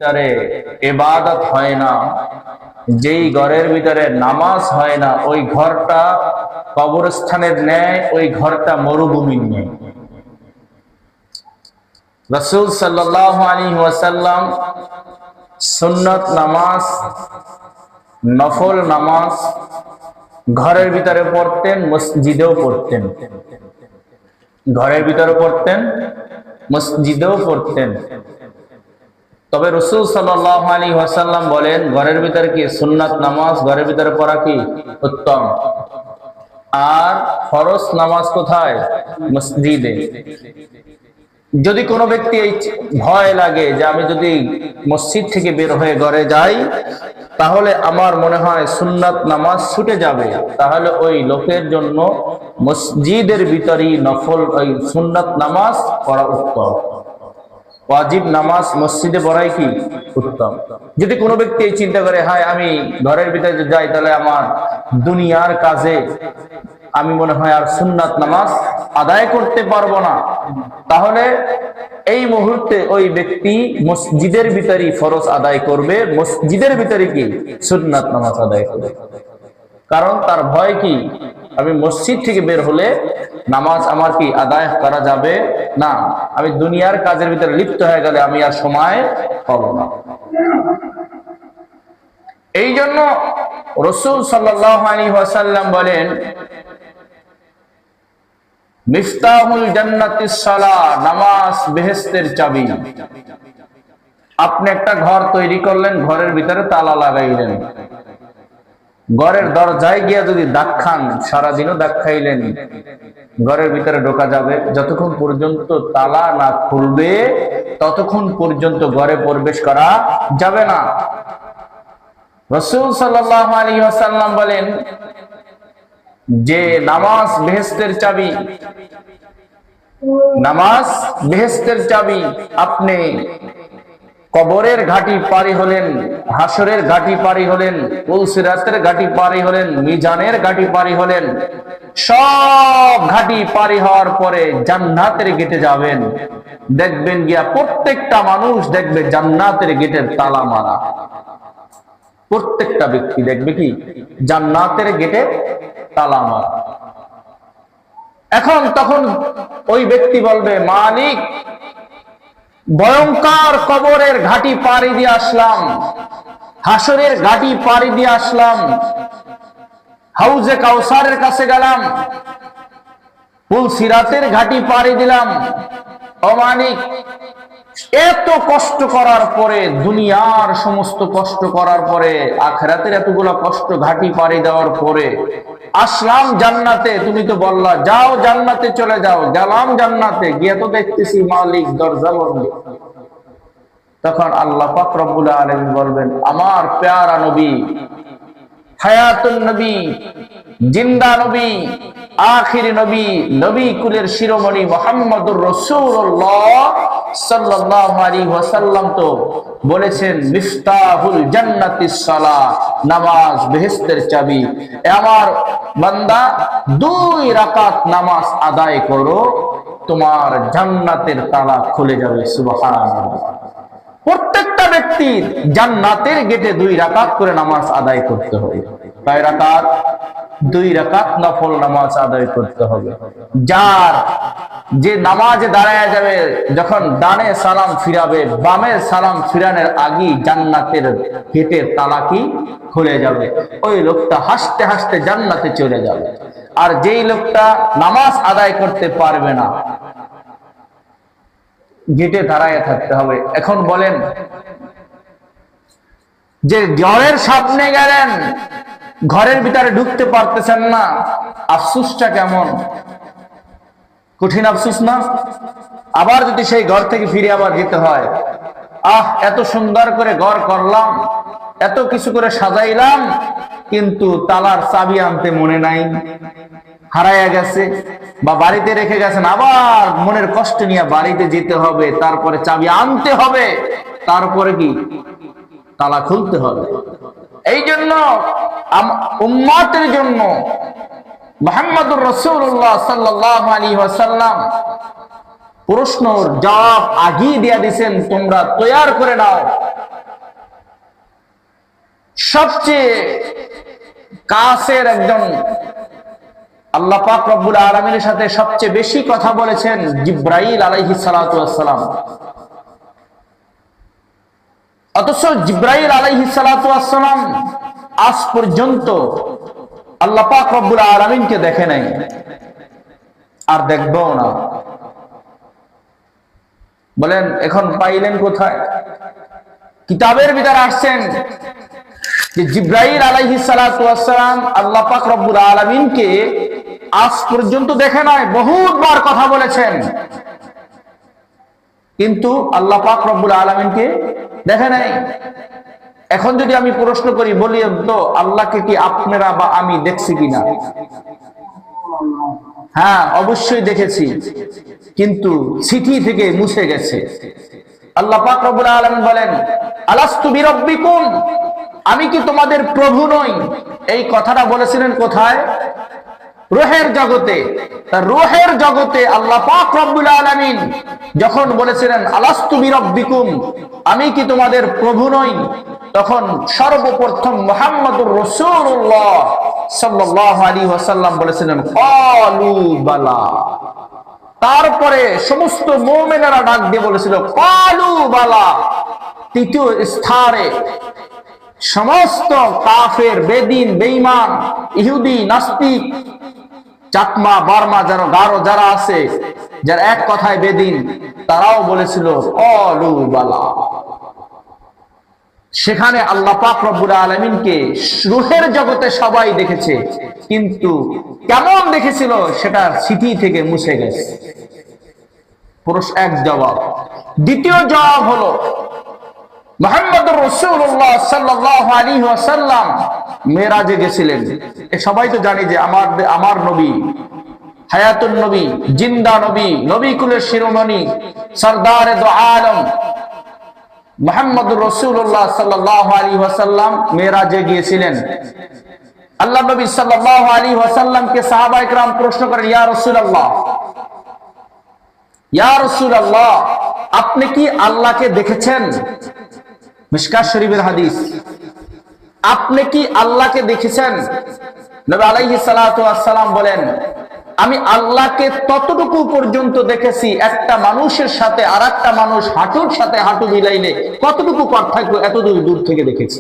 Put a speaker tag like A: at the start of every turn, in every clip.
A: ভিতরে ইবাদত হয় না, যেই ঘরের ভিতরে নামাজ হয় না, ওই ঘরটা কবরস্থানের ন্যায়, ওই ঘরটা মরুভূমির ন্যায়। রাসূল সাল্লাল্লাহু আলাইহি ওয়াসাল্লাম সুন্নত নামাজ, নফল নামাজ ঘরের ভিতরে পড়তেন, মসজিদেও পড়তেন। ঘরের ভিতরে পড়তেন, মসজিদেও পড়তেন। তবে রাসূল সাল্লাল্লাহু আলাইহি ওয়াসাল্লাম বলেন, ঘরের ভিতরে কি সুন্নাত নামাজ ঘরের ভিতরে পড়া কি উত্তম, আর ফরজ নামাজ কোথায়? মসজিদে। যদি কোনো ব্যক্তি এই ভয় লাগে যে আমি যদি মসজিদ থেকে বের হয়ে ঘরে যাই তাহলে আমার মনে হয় সুন্নাত নামাজ ছুটে যাবে, তাহলে ওই লোকের জন্য মসজিদের ভিতরেই নফল ওই সুন্নাত নামাজ পড়া উত্তম। ওয়াজিব নামাজ মসজিদে পড়াই কি উত্তম। যদি কোনো ব্যক্তি এই চিন্তা করে, হ্যাঁ আমি ঘরের ভিতরে যাই তাহলে আমার দুনিয়ার কাজে আমি মনে হয় আর সুন্নাত নামাজ আদায় করতে পারবো না, তাহলে এই মুহূর্তে ওই ব্যক্তি মসজিদের ভিতরে ফরজ আদায় করবে, মসজিদের ভিতরে কি সুন্নাত নামাজ আদায় করবে। কারণ তার ভয় কি, আমি মসজিদ থেকে বের হলে নামাজ আমার কি আদায় করা যাবে না, আমি দুনিয়ার কাজের ভিতরে লিপ্ত হয়ে গেলে আমি আর সময় পাবো না। এই জন্য রাসূল সাল্লাল্লাহু আলাইহি ওয়াসাল্লাম বলেন, মিফতাহুল জান্নাতিস সালাহ, নামাজ বেহেশতের চাবি। আপনি একটা ঘর তৈরি করলেন, ঘরের ভিতরে তালা লাগাইলেন, ঘরের দরজায় গিয়া যদি দাগ খান, সারাদিনও দাগ খাইলেন, ঘরের ভিতরে ঢোকা যাবে? যতক্ষণ পর্যন্ত তালা না খুলবে ততক্ষণ পর্যন্ত ঘরে প্রবেশ করা যাবে না। রাসূল সাল্লাল্লাহু আলাইহি ওয়াসাল্লাম বলেন যে নামাজ বেহেশতের চাবি, নামাজ বেহেশতের চাবি। আপনি কবরের ঘাটি পারি হলেন, হাসরের ঘাটি পারি হলেন, পুলসিরাতের ঘাটি পারি হলেন, মিজানের ঘাটি পারি হলেন, সব ঘাটি পারি হওয়ার পরে জান্নাতের গেটে যাবেন, দেখবেন গিয়া প্রত্যেকটা মানুষ দেখবে জান্নাতের গেটের তালা মারা। প্রত্যেকটা ব্যক্তি দেখবে কি জান্নাতের গেটে তালা মারা। এখন তখন ওই ব্যক্তি বলবে, মালিক ভয়ঙ্কর কবরের ঘাটি পাড়ি দিয়ে আসলাম, হাসরের ঘাটি পাড়ি দিয়ে আসলাম, হাউজে কাউসারের কাছে গেলাম, পুলসিরাতের ঘাটি পাড়ি দিলাম। ও মালিক, এত কষ্ট করার পরে, দুনিয়ার সমস্ত কষ্ট করার পরে, আখিরাতের এতগুলো কষ্ট ঘাটি পাড়ি দেওয়ার পরে আসলাম জান্নাতে, তুমি তো বললা যাও জান্নাতে চলে যাও, গেলাম জান্নাতে, গিয়ে তো দেখতেছি মালিক দরজা বন্ধ। তখন আল্লাহ পাক রব্বুল আলামিন বলবেন, আমার প্যারা নবী, হায়াতুন নবী, জিন্দা নবী, আখিরি নবী, নবী কুলের শিরোমণি মুহাম্মদুর রাসূলুল্লাহ সাল্লাল্লাহু আলাইহি ওয়াসাল্লাম তো বলেছেন, মিফতাহুল জান্নাতিস সালাহ, নামাজ বেহেশতের চাবি। আমার বান্দা 2 রাকাত নামাজ আদায় করো, তোমার জান্নাতের তালা খুলে যাবে। সুবহানাল্লাহ। প্রত্যেকটা ব্যক্তির জান্নাতের গেটে 2 রাকাত করে নামাজ আদায় করতে হবে। কয় রাকাত? 2 রাকাত নফল নামাজ আদায় করতে হবে। যার যে নামাজে দাঁড়ায় যাবে, যখন ডানে সালাম ফিরাবে, বামে সালাম ফিরানোর আগেই জান্নাতের গেটের তালা কি খুলে যাবে, ওই লোকটা হাসতে হাসতে জান্নাতে চলে যাবে। আর যেই লোকটা নামাজ আদায় করতে পারবে না, গেটে দাঁড়ায় থাকতে হবে। এখন বলেন, যে ঘরের সামনে গেলেন, ঘরের ভিতরে ঢুকতে পারতেছেন না, আফসোসটা কেমন? কঠিন আফসোস না? আবার যদি সেই ঘর থেকে ফিরে আবার যেতে হয়, এত সুন্দর করে ঘর করলাম, এত কিছু করে সাজাইলাম, কিন্তু তালার চাবি আনতে মনে নাই, হারাইয়া গেছে, বা বাড়িতে রেখে গেছেন, আবার মনের কষ্ট নিয়ে বাড়িতে যেতে হবে, তারপরে চাবি আনতে হবে, তারপরে কি তালা খুলতে হবে। এই জন্য উম্মতের জন্য মুহাম্মদুর রাসূলুল্লাহ সাল্লাল্লাহু আলাইহি ওয়াসাল্লাম প্রশ্নর জবাব আগেই দিয়া দিয়েছেন, তোমরা তৈয়ার করে নাও, সবচেয়ে কাছের একজন আল্লাহ পাক রব্বুল আলামিনের সাথে সবচেয়ে বেশি কথা বলেছেন জিবরাইল আলাইহিস সালাতু ওয়াস সালাম। অথচ জিবরাইল আলাইহিস সালাতু ওয়াস সালাম আজ পর্যন্ত আল্লাহ পাক রব্বুল আলামিনকে দেখে নাই, আর দেখবেও না। বলেন এখন পাইলেন কোথায়? কিতাবের ভিতরে আসছেন যে জিবরাইল আলাইহিস সালাতু ওয়াস সালাম আল্লাহ পাক রব্বুল আলামিনকে আজ পর্যন্ত দেখে নাই, বহুতবার কথা বলেছেন, কিন্তু আল্লাহ পাক রব্বুল আলামিনকে দেখে নাই। এখন যদি আমি প্রশ্ন করি, বলি তো আল্লাহকে কি আপনারা বা আমি দেখছি কিনা? হ্যাঁ, অবশ্যই দেখেছি, কিন্তু চিঠি থেকে মুছে গেছে। আল্লাহ পাক রব্বুল আলামিন বলেন, আলাস্তু বিরাব্বিকুম, আমি কি তোমাদের প্রভু নই? এই কথাটা বলেছিলেন কোথায়? রূহের জগতে। রূহের জগতে আল্লাহ পাক রব্বুল আলামিন যখন বলেছিলেন আলাস্তু বিরাব্বিকুম, আমি কি তোমাদের প্রভু নই, তখন সর্বপ্রথম মুহাম্মদুর রাসূলুল্লাহ সাল্লাল্লাহু আলাইহি ওয়াসাল্লাম বলেছিলেন ক্বালু বালা। তারপরে সমস্ত মুমিনেরা ডাক দিয়ে বলেছিল ক্বালু বালা। তৃতীয় স্থানে সমস্ত কাফের, বেদিন, বেঈমান, ইহুদি, নাস্তিক, চাকমা, বার্মা, গারো যারা আছে, যারা এক কথায় বেদিন, তারাও বলেছিল ক্বালু বালা। সেখানে আল্লাহ পাক রব্বুল আলামিনকে রূহের জগতে সবাই দেখেছে, কিন্তু কেমন দেখেছিল সেটা স্মৃতি থেকে মুছে গেছে। পুরুষ এক জবাব। দ্বিতীয় জবাব হলো মুহাম্মদুর রাসূলুল্লাহ সাল্লাল্লাহু আলাইহি ওয়াসাল্লাম মেরাজে গেছিলেন। সবাই তো জানি যে আমার নবী, হায়াতুন নবী, জিন্দা নবী, নবী কুলের শিরোমণি, সরদারে দো আলম মুহাম্মদুর রাসূলুল্লাহ সাল্লাল্লাহু আলাইহি ওয়াসাল্লাম মেরাজে গিয়েছিলেন। আল্লাহ নবী সাল্লাল্লাহু আলাইহি ওয়াসাল্লামকে সাহাবায়ে কেরাম প্রশ্ন করেন, ইয়া রাসূলুল্লাহ, ইয়া রাসূলুল্লাহ, আপনি কি আল্লাহকে দেখেছেন? মিশকাত শরীফের হাদিস। আপনি কি আল্লাহকে দেখেছেন? নবী আলাইহিস সালাতু ওয়াস সালাম বলেন, আমি আল্লাহকে ততটুকু পর্যন্ত দেখেছি, একটা মানুষের সাথে আর একটা মানুষ হাঁটুর সাথে হাঁটু মিলাইলে কতটুকু পার্থক্য, এতটুকু দূর থেকে দেখেছি।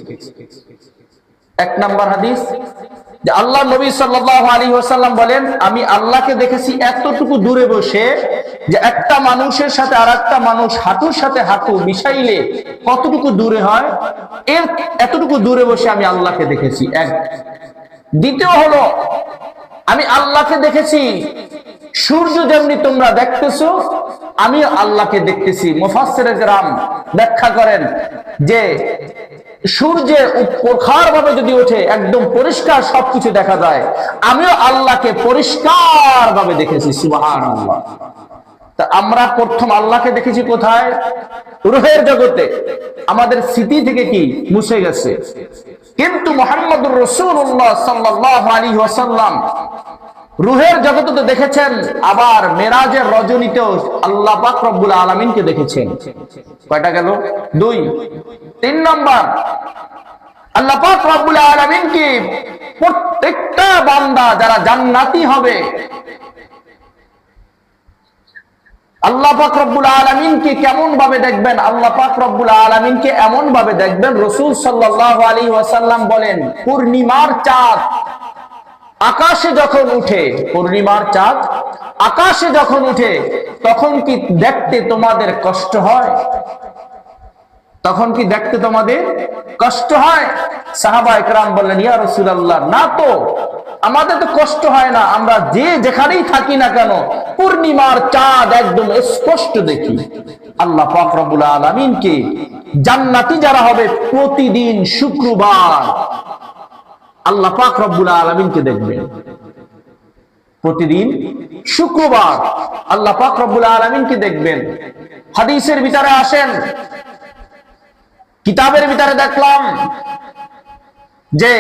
A: এক নাম্বার হাদিস, যে আল্লাহ নবী সাল্লাল্লাহু আলাইহি ওয়াসাল্লাম বলেন, আমি আল্লাহকে দেখেছি এতটুকু দূরে বসে, যে একটা মানুষের সাথে আর একটা মানুষ হাঁটুর সাথে হাঁটু মিশাইলে কতটুকু দূরে হয়, এর এতটুকু দূরে বসে আমি আল্লাহকে দেখেছি। এক। দ্বিতীয় হলো, আমি আল্লাহকে দেখেছি সূর্য যেমনি তোমরা দেখতেছো, আমি আল্লাহকে দেখতেছি। মুফাসসিরে কেরাম ব্যাখ্যা করেন যে সূর্যের প্রখর ভাবে যদি ওঠে, একদম পরিষ্কার সবকিছু দেখা যায়, আমিও আল্লাহকে পরিষ্কার ভাবে দেখেছি। সুবহানাল্লাহ। তা আমরা প্রথম আল্লাহকে দেখেছি কোথায়? রূহের জগতে। আমাদের স্মৃতি থেকে কি মুছে গেছে। কিন্তু মুহাম্মদুর রাসূলুল্লাহ সাল্লাল্লাহু আলাইহি ওয়াসাল্লাম রূহের জগতে তো দেখেছেন, আবার মেরাজের রজনীতেও আল্লাহ পাক রব্বুল আলামিনকে দেখেছেন। কয়টা গেল? দুই। তিন নম্বর, আল্লাহ পাক রব্বুল আলামিনকে প্রত্যেকটা বান্দা যারা জান্নাতি হবে, আল্লাহ পাক রব্বুল আলামিনকে কেমন ভাবে দেখবেন? আল্লাহ পাক রব্বুল আলামিনকে এমন ভাবে দেখবেন, রাসূল সাল্লাল্লাহু আলাইহি ওয়াসাল্লাম বলেন, পূর্ণিমার চাঁদ আকাশে যখন উঠে, পূর্ণিমার চাঁদ আকাশে যখন উঠে, তখন কি দেখতে তোমাদের কষ্ট হয়? তখন কি দেখতে তোমাদের কষ্ট হয়? সাহাবায়ে কেরাম বললেন, ইয়া রাসূলুল্লাহ, না তো, আমাদের তো কষ্ট হয় না, আমরা যে যেখানেই থাকি না কেন পূর্ণিমার চাঁদ একদম স্পষ্ট দেখি। আল্লাহ পাক রব্বুল আলামিনকে জান্নাতি যারা হবে প্রতিদিন শুক্রবার আল্লাহ পাক রব্বুল আলামিনকে দেখবেন। প্রতিদিন শুক্রবার আল্লাহ পাক রব্বুল আলামিনকে দেখবেন। হাদিসের ভিতরে আসেন, কিতাবের ভিতরে দেখলাম যে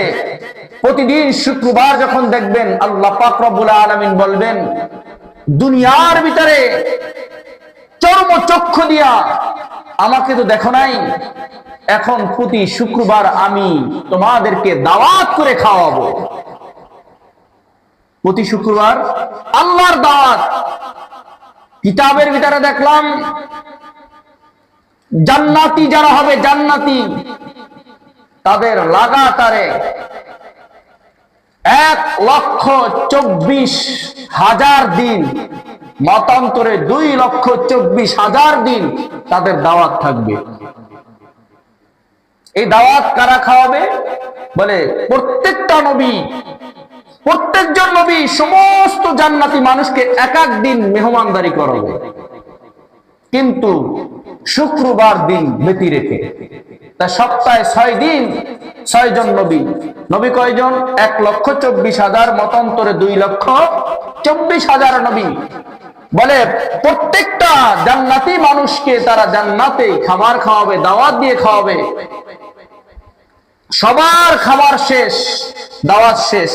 A: প্রতিদিন শুক্রবার যখন দেখবেন, আল্লাহ পাক রব্বুল আলামিন বলবেন, দুনিয়ার ভিতরে চর্মচক্ষু দিয়া আমাকে তো দেখো নাই, এখন প্রতি শুক্রবার আমি তোমাদেরকে দাওয়াত করে খাওয়াবো। প্রতি শুক্রবার আল্লাহর দাওয়াত। কিতাবের ভিতরে দেখলাম জান্নাতি যারা হবে, জান্নাতি তাদের লাগাতারে 1,24,000 দিন, মতান্তরে 2,24,000 দিন তাদের দাওয়াত থাকবে। এই দাওয়াত কারা খাওয়াবে? বলে প্রত্যেকটা নবী, প্রত্যেকজন নবী সমস্ত জান্নাতি মানুষকে এক এক দিন মেহমানদারি করাবে, কিন্তু শুক্রবার দিন ব্যতি রেখে। তা সপ্তাহে 6 দিন 6 জন নবী। নবী কয়জন? 1,24,000, মতান্তরে 2,24,000 নবী। বলে প্রত্যেকটা জান্নাতি মানুষকে তারা জান্নাতে খাবার খাওয়াবে, দাওয়াত দিয়ে খাওয়াবে। সবার খাবার শেষ, দাওয়াত শেষ,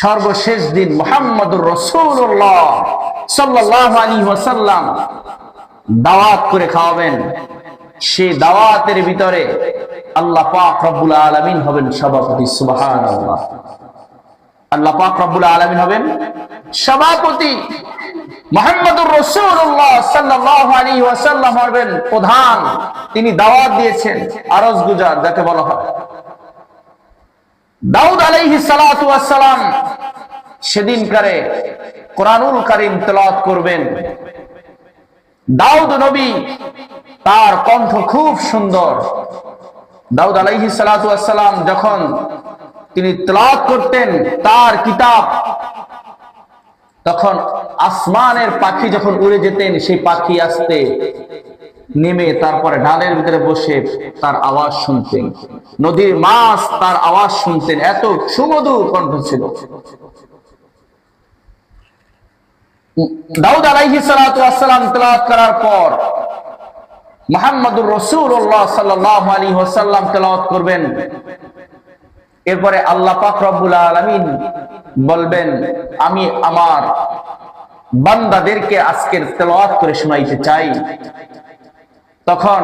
A: সর্বশেষ দিন মুহাম্মদুর রাসূলুল্লাহ সাল্লাল্লাহু আলাইহি ওয়াসাল্লাম দাওয়াত করে খাওয়াবেন। সেই দাওয়াতের ভিতরে আল্লাহ পাক রব্বুল আলামিন হবেন সভাপতি। সুবহানাল্লাহ। আল্লাহ পাক রব্বুল আলামিন হবেন সভাপতি, মুহাম্মদুর রাসূলুল্লাহ সাল্লাল্লাহু আলাইহি ওয়াসাল্লাম হবেন প্রধান। তিনি দাওয়াত দিয়েছেন, আরজগুজার যাকে বলা হয়। দাউদ আলাইহিস সালাতু ওয়াস সালাম সেদিনকারে কোরআনুল কারীম তেলাওয়াত করবেন। দাউদ নবী, তার কণ্ঠ খুব সুন্দর। দাউদ আলাইহিস সালাতু ওয়াস সালাম যখন তিনি তেলাওয়াত করতেন তার কিতাব, তখন আসমানের পাখি যখন উড়ে যেতেন, সেই পাখি আসতে নেমে তারপরে ডালের ভিতরে বসে তার আওয়াজ শুনতেন। নদীর মাছ তার আওয়াজ শুনতেন, এত সুমধুর কণ্ঠ ছিল। দাউদ আলাইহিস সালাতু ওয়াস সালাম তেলাওয়াত করার পর মুহাম্মদুর রাসূলুল্লাহ সাল্লাল্লাহু আলাইহি ওয়াসাল্লাম তেলাওয়াত করবেন। এরপরে আল্লাহ পাক রব্বুল আলামিন বলবেন, আমি আমার বান্দাদেরকে আজকের তেলাওয়াত করে শোনাইতে চাই। তখন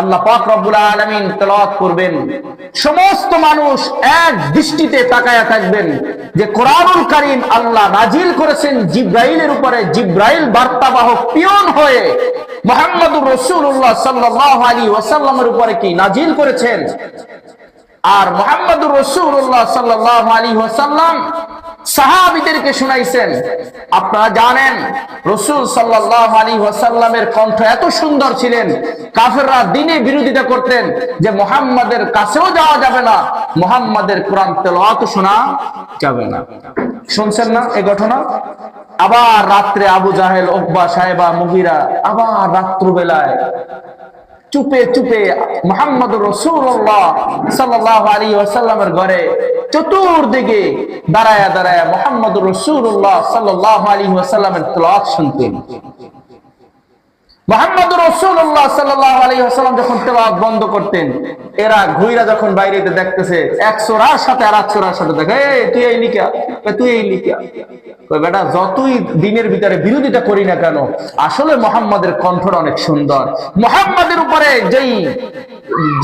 A: আল্লাহ পাক রব্বুল আলামিন তেলাওয়াত করবেন। সমস্ত মানুষ এক দৃষ্টিতে তাকায়া থাকবেন যে কোরআনুল কারীম আল্লাহ নাজিল করেছেন জিবরাইলের উপরে। জিবরাইল বার্তাবাহক পিয়ন হয়ে মুহাম্মদুর রাসূলুল্লাহ সাল্লাল্লাহু আলাইহি ওয়াসাল্লামের উপরে কি নাজিল করেছেন। আর মুহাম্মদুর রাসূলুল্লাহ সাল্লাল্লাহু আলাইহি ওয়াসাল্লাম সাহাবীদেরকে শুনাইছেন। আপনারা জানেন রাসূল সাল্লাল্লাহু আলাইহি ওয়াসাল্লামের কণ্ঠ এত সুন্দর ছিলেন, কাফেররা দিনে বিরোধিতা করতেন যে মুহাম্মাদের কাছেও যাওয়া যাবে না, মুহাম্মাদের কোরআন তেলাওয়াত শোনা যাবে না। শুনছেন না এই ঘটনা? আবার রাত্রে আবু জাহেল, উকবা, সাহেবা, মুগিরা আবার রাত্রিবেলায় চুপে চুপে মুহাম্মদুর রাসূলুল্লাহ সাল্লাল্লাহু আলাইহি ওয়াসাল্লামের ঘরে চতুর্দিকে দাঁড়ায়া দাঁড়ায়া মুহাম্মদুর রাসূলুল্লাহ সাল্লাল্লাহু আলাইহি ওয়াসাল্লামের তেলাওয়াত শুনতেন। মুহাম্মদুর রাসূলুল্লাহ সাল্লাল্লাহু আলাইহি ওয়াসাল্লাম যখন তেলাওয়াত বন্ধ করতেন, এরা ঘুইরা যখন বাইরেতে দেখতেছে, এক সূরার সাথে আর এক সূরার সাথে দেখে, এই তুই এই লিখা, তুই এই লিখা। কই বেটা, যতই দিনের ভিতরে বিরোধিতা করি না কেন, আসলে মুহাম্মাদের কণ্ঠটা অনেক সুন্দর। মুহাম্মাদের উপরে যেই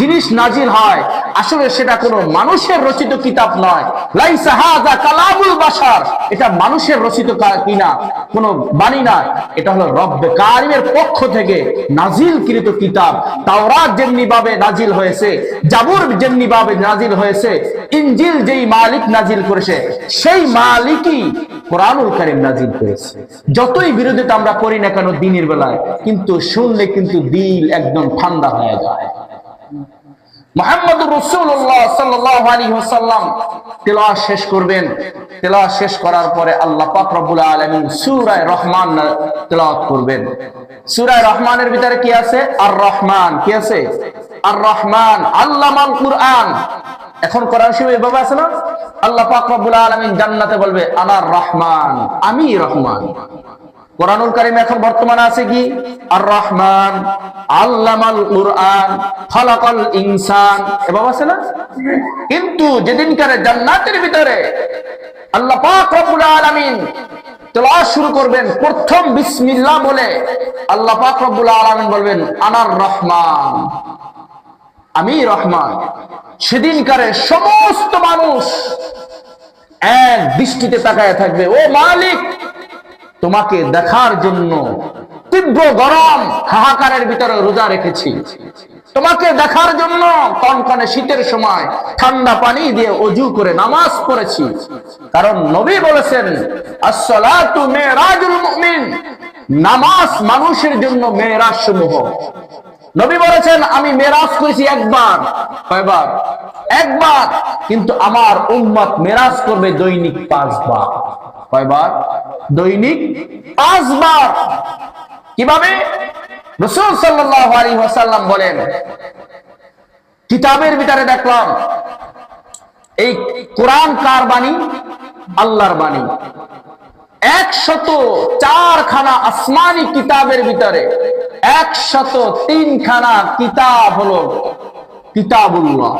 A: জিনিস নাজিল হয় আসলে সেটা কোনো মানুষের রচিত কিতাব নয়। লাইসা হাযা কালামুল বাশার, এটা মানুষের রচিত কিনা কোনো বাণী না, এটা হলো রব্বে কারিমের পক্ষ থেকে নাজিলকৃত কিতাব। তাওরাত যেমনি ভাবে নাজিল হয়েছে, জাবুর যেমনি ভাবে নাজিল হয়েছে, ইনজিল যেই মালিক নাজিল করেছে সেই মালিকই কোরআনুল কারীম নাজিল করেছে। যতই বিরোধিতা আমরা করি না কেন দিনের বেলায়, কিন্তু শুনলে কিন্তু দিল একদম ঠান্ডা হয়ে যায়। মুহাম্মদুর রাসূলুল্লাহ সাল্লাল্লাহু আলাইহি ওয়াসাল্লাম তেলাওয়াত শেষ করবেন। তেলাওয়াত শেষ করার পরে আল্লাহ পাক রব্বুল আলামিন সূরা রহমান তেলাওয়াত করবেন। সূরা রহমানের ভিতরে কি আছে? আর রহমান। কি আছে? আর রহমান আল্লামাল কুরআন। এখন কোরআন শরীফে এভাবে আছে না, আল্লাহ পাক রব্বুল আলামিন জান্নাতে বলবে আনার রহমান, আমি রহমান। কোরআনুল কারীম এখন বর্তমানে আছে কি? আর রহমান আল্লামাল কুরআন খালাকাল ইনসান, এভাবে আছে না? কিন্তু যেদিনকারে জান্নাতের ভিতরে আল্লাহ পাক রব্বুল আলামিন তেলাওয়াত শুরু করবেন, প্রথম বিসমিল্লাহ বলে আল্লাহ পাক রব্বুল আলামিন বলবেন আনার রহমান। আমি রহমান। সেদিনকারে সমস্ত মানুষ এক দৃষ্টিতে তাকায় থাকবে, ও মালিক, তোমাকে দেখার জন্য তীব্র গরম হাহাকারের ভিতরে রোজা রেখেছি, তোমাকে দেখার জন্য কনকনে শীতের সময় ঠান্ডা পানি দিয়ে ওযু করে নামাজ পড়েছি। কারণ নবী বলেছেন, আসসালাতু মিরাজুল মুমিন, নামাজ মানুষের জন্য মেরাজ সমূহ। নবী বলেছেন, আমি মেরাজ করেছি একবার। কয়বার? একবার। কিন্তু আমার উম্মত মেরাজ করবে দৈনিক 5 বার। কয়বার? দৈনিক 5 বার। কিভাবে? রাসূল সাল্লাল্লাহু আলাইহি ওয়াসাল্লাম বলেন, কিতাবের ভিতরে দেখলাম এই কোরআন কার বাণী? আল্লাহর বাণী। 104 খানা আসমানি কিতাবের ভিতরে 103 খানা কিতাব হলো কিতাবুল্লাহ,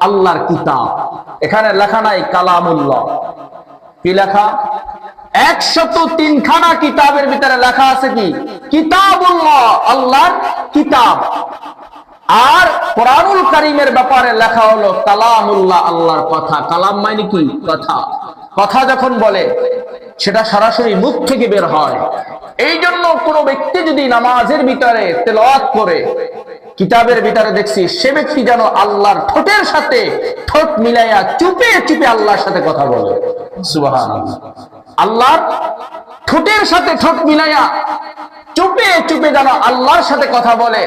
A: আল্লাহর কিতাব। এখানে লেখা নাই কালামুল্লাহ। কি লেখা? 103 খানা কিতাবের ভিতরে লেখা আছে কি? কিতাবুল্লাহ, আল্লাহর কিতাব। আর কোরআনুল কারীমের ব্যাপারে লেখা হলো কালামুল্লাহ, আল্লাহর কথা। কালাম মানে কি? কথা। কথা যখন বলে সেটা সরাসরি মুখ থেকে বের হয়। এই জন্য কোনো ব্যক্তি যদি নামাজের ভিতরে তেলাওয়াত করে, কিতাবের ভিতরে দেখছি সে ব্যক্তি যেন আল্লাহর ঠোঁটের সাথে ঠোঁট মিলাইয়া চুপে চুপে আল্লাহর সাথে কথা বলে। সুবহানাল্লাহ। আল্লাহর ঠোঁটের সাথে ঠোঁট মিলাইয়া চুপে চুপে যেন আল্লাহর সাথে কথা বলে।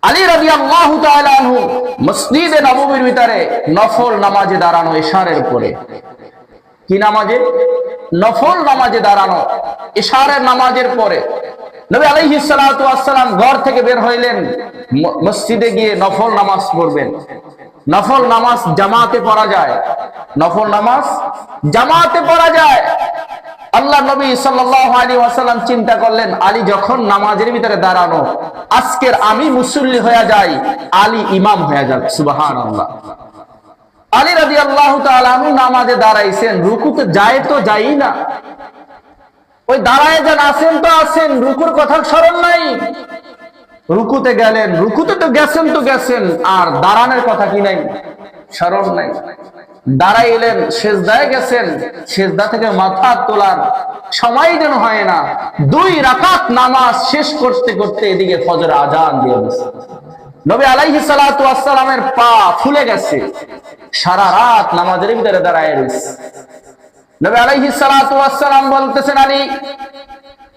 A: আলী রাদিয়াল্লাহু তাআলা আনহু মসজিদে নববীর ভিতরে নফল নামাজে দাঁড়ানো, ইশারের পরে। কি নামাজে? নফল নামাজে দাঁড়ানো, ইশারের নামাজের পরে। নবী আলাইহিস সালাতু ওয়াস সালাম ঘর থেকে বের হইলেন, মসজিদে গিয়ে নফল নামাজ পড়বেন। নফল নামাজ জামাতে পড়া যায়। নফল নামাজ জামাতে পড়া যায়। আল্লাহ নবী সাল্লাল্লাহু আলাইহি ওয়াসাল্লাম চিন্তা করলেন, আলী যখন নামাজের ভিতরে দাঁড়ানো, আজকের আমি মুসল্লি হয়ে যাই, আলী ইমাম হয়ে যাক। সুবহানাল্লাহ। আলী রাদিয়াল্লাহু তাআলা আনহু নামাজে দাঁড়াইছেন, রুকুতে যায় তো যাই না, ওই দাঁড়ায় যান, আছেন তো আছেন, রুকুর কথা স্মরণ নাই। রুকুতে গেলেন, রুকুতে তো গেছেন, আর দাঁড়ানোর কথা কি নাই? স্মরণ নাই। দাঁড়াইলেন, সেজদায় গেছেন, সেজদা থেকে মাথা তোলার সময় যেন হয় না। 2 রাকাত নামাজ শেষ করতে করতে এদিকে ফজর আজান দিয়ে দিয়েছে। নবী আলাইহিস সালাতু ওয়াস সালামের পা ফুলে গেছে, সারা রাত নামাজের ভিতরে দাঁড়ায় রয়েছে। নবী আলাইহিস সালাতু ওয়াস সালাম বলতেছেন, আলী,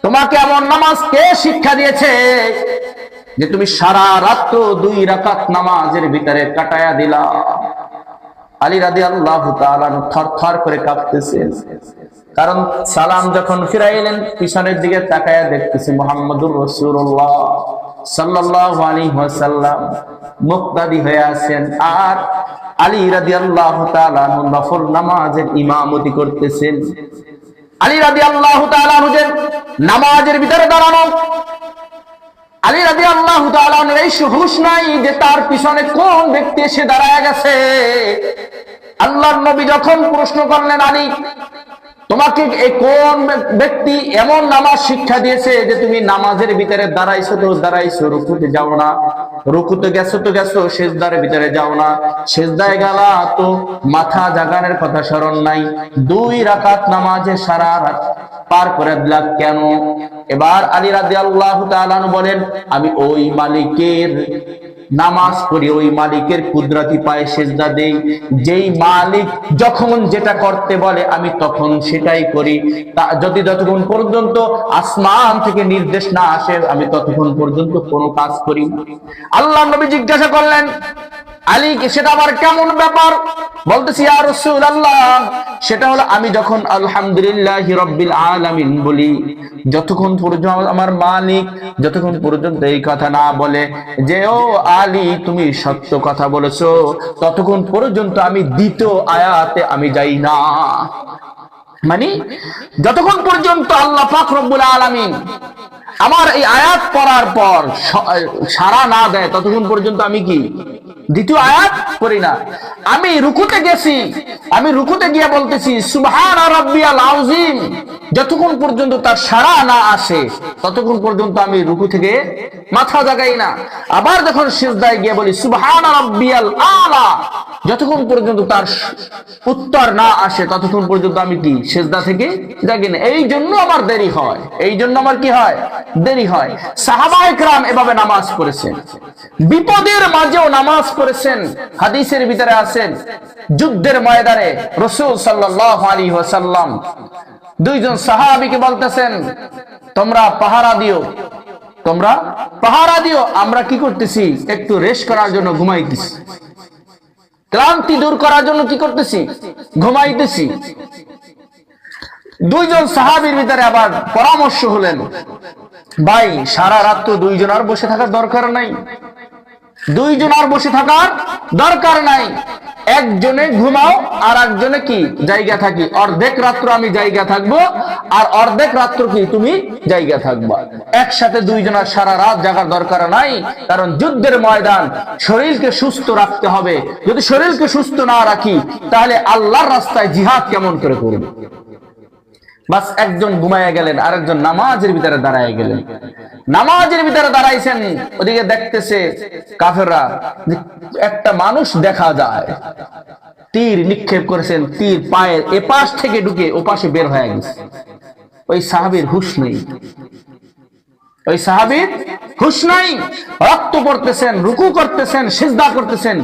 A: তোমাকে এমন নামাজ কে শিক্ষা দিয়েছে যে তুমি সারা রাত 2 রাকাত নামাজের ভিতরে কাটায়া দিলা? আলী রাদিয়াল্লাহু তাআলা থরথর করে কাঁপতেছেন। কারণ সালাম যখন ফিরাইলেন, পিছনের দিকে তাকায়া দেখতেছি মুহাম্মদুর রাসূলুল্লাহ সাল্লাল্লাহু আলাইহি ওয়াসাল্লাম মুক্তাদি হয়ে আছেন, আর আলী রাদিয়াল্লাহু তাআলা নফল নামাজের ইমামতি করতেছেন। আলী রাদিয়াল্লাহু তাআলা নামাজের ভিতরে দাঁড়ানো। আলী রাদিয়াল্লাহু তাআলা এই হুঁশ নাই যে তার পিছনে কোন ব্যক্তি এসে দাঁড়ায় গেছে। আল্লাহর নবী যখন প্রশ্ন করলেন, আলী, তোমাকে এই কোন ব্যক্তি এমন নামাজ শিক্ষা দিয়েছে যে তুমি নামাজের ভিতরে দাঁড়াইছো তো দাঁড়াইছো, রুকুতে যাও না, রুকুতে গেছো তো গেছো, সেজদার ভিতরে যাও না, সেজদায় গেলা তো মাথা জাগানোর কথা স্মরণ নাই, 2 রাকাত নামাজে সারা রাত পার করে দিলা কেন? এবার আলী রাদিয়াল্লাহু তাআলা বলেন, আমি ওই মালিকের নামাজ পড়ি, ওই মালিকের কুদরতি পায়ে সেজদা দেই। যেই মালিক যখন যেটা করতে বলে আমি তখন সেটাই করি। যতক্ষণ পর্যন্ত আসমান থেকে নির্দেশ না আসে আমি ততক্ষণ পর্যন্ত কোনো কাজ করি না। আল্লাহর নবী জিজ্ঞাসা করলেন, আলী, সেটা আবার কেমন ব্যাপার? বলতেছি, ইয়া রাসূলুল্লাহ, সেটা হলো আমি যখন আলহামদুলিল্লাহি রাব্বিল আলামিন বলি, যতক্ষণ পর্যন্ত আমার মালিক যতক্ষণ পর্যন্ত এই কথা না বলে যে ও আলী তুমি সত্য কথা বলেছো, ততক্ষণ পর্যন্ত আমি দ্বিতীয় আয়াতে আমি যাই না। মানে যতক্ষণ পর্যন্ত আল্লাহ পাক রব্বুল আলামিন আমার এই আয়াত পড়ার পর সাড়া না দেয় ততক্ষণ পর্যন্ত আমি কি দ্বিতীয় আয়াত পড়ি না। আমি রুকুতে গেছি, আমি রুকুতে গিয়ে বলতেছি সুবহানা রাব্বিয়াল আযীম, যতক্ষণ পর্যন্ত তার সাড়া না আসে ততক্ষণ পর্যন্ত আমি রুকু থেকে মাথা জাগাই না। আবার যখন সিজদায় গিয়ে বলি সুবহানা রাব্বিয়াল আলা, যতক্ষণ পর্যন্ত তার উত্তর না আসে ততক্ষণ পর্যন্ত আমি কি সিজদা থেকে জাগি না। এই জন্য আমার দেরি হয়, এই জন্য আমার কি হয়, দেরি হয়। সাহাবায়ে কেরাম এভাবে নামাজ পড়েছেন, বিপদের মাঝেও নামাজ পড়েছেন। হাদিসের ভিতরে আছেন যুদ্ধের ময়দানে রাসূল সাল্লাল্লাহু আলাইহি ওয়াসাল্লাম দুইজন সাহাবীকে বলতেছেন তোমরা পাহারা দিও, তোমরা পাহারা দিও, আমরা কি করতেছি, একটু রেস্ট করার জন্য ঘুমাইতেছি, ক্লান্তি দূর করার জন্য কি করতেছি, ঘুমাইতেছি। দুইজন সাহাবীর ভিতরে আবার পরামর্শ হলেন, ভাই সারা রাত তো দুইজন আর বসে থাকার দরকার নাই, দুইজন আর বসে থাকার দরকার নাই, একজনে ঘুমাও আর একজনে কি জায়গা থাকি, অর্ধেক রাত্র আমি জায়গা থাকবো আর অর্ধেক রাত্র কি তুমি জায়গা থাকবা। একসাথে দুইজনের সারা রাত জাগার দরকার নাই, কারণ যুদ্ধের ময়দান, শরীরকে সুস্থ রাখতে হবে। যদি শরীরকে সুস্থ না রাখি তাহলে আল্লাহর রাস্তায় জিহাদ কেমন করে করব। বাস একজন ঘুমাইয়া গেলেন, আরেকজন নামাজের ভিতরে দাঁড়ায় গেলেন। নামাজের ভিতরে দাঁড়াইছেন, ওদিকে দেখতেছে কাফেররা একটা মানুষ দেখা যায়, তীর নিক্ষেপ করেছেন, তীর পায়ের এপাশ থেকে ঢুকে ওপাশে বের হয়ে গেছে। ওই সাহাবীর হুঁশ নেই, ওই সাহাবীর হুঁশ নাই, রক্ত পড়তেছেন, রুকু করতেছেন, সিজদা করতেছেন।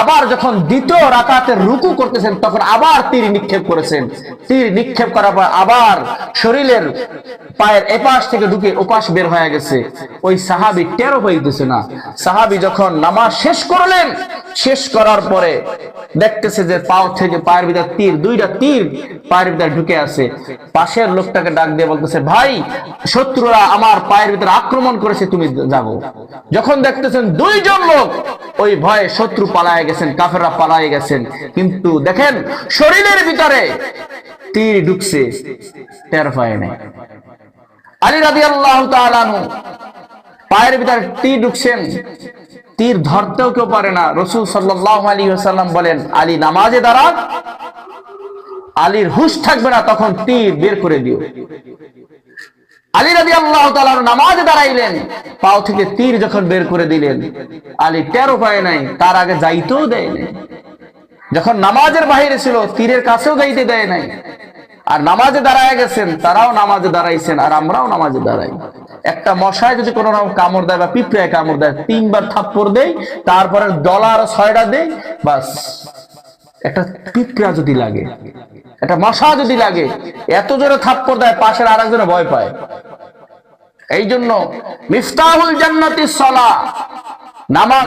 A: আবার যখন দ্বিতীয় রাকাতের রুকু করতেছেন তখন আবার তীর নিক্ষেপ করেছেন। তীর নিক্ষেপ করার পর আবার শরীরের পায়ের এপাশ থেকে ঢুকে ওপাশ বের হয়ে গেছে। ওই সাহাবী টেরও পাইতেছে না। সাহাবী যখন নামাজ শেষ করলেন, শেষ করার পরে দেখতেছে যে পাও থেকে পায়ের ভিতর তীর, দুইটা তীর পায়ের ভিতরে ঢুকে আছে। পাশের লোকটাকে ডাক দিয়ে বলতেছে, ভাই শত্রুরা আমার পায়ের ভিতরে আক্রমণ করেছে, তুমি যাবো। যখন দেখতেছেন দুইজন লোক, ওই ভয়ে শত্রু পালায়ে গেছেন, কাফেররা পালায়ে গেছেন, কিন্তু দেখেন শরীরের ভিতরে তীর ঢুকছে, টের পায় নাই। আলী রাদিয়াল্লাহু তাআলা আনহু পায়ের ভিতরে তীর ঢুকছেন, তীর ধরতেও কেউ পারে না। রাসূল সাল্লাল্লাহু আলাইহি ওয়াসাল্লাম বলেন, আলী নামাজে দাঁড়া, আলীর হুঁশ থাকবে না, তখন তীর বের করে দিও। আলী রাদিয়াল্লাহু তাআলা নামাজে দাঁড়াইলেন, পাও থেকে তীর যখন বের করে দিলেন, আলী টেরও পায় নাই, তার আগে যাইতেও দেয় নাই। যখন নামাজের বাইরে ছিল তীরের কাছেও যাইতে দেয় নাই। আর নামাজে দাঁড়ায় গেছেন, তারাও নামাজে দাঁড়াইছেন, আর আমরাও নামাজে দাঁড়াই। একটা মশায় যদি কোনো রকম কামড় দেয় বা পিঁপড়ায় কামড় দেয়, 3 বার থাপ্পড় দেই, তারপরে ডলার 6টা দেই, বাস। একটা পিঁপড়া যদি লাগে, একটা মশা যদি লাগে, এত জোরে থাপ্পড় দেয়, পাশের আরেকজনে ভয় পায়। এই জন্য মিফতাহুল জান্নাতিস সালাহ, নামাজ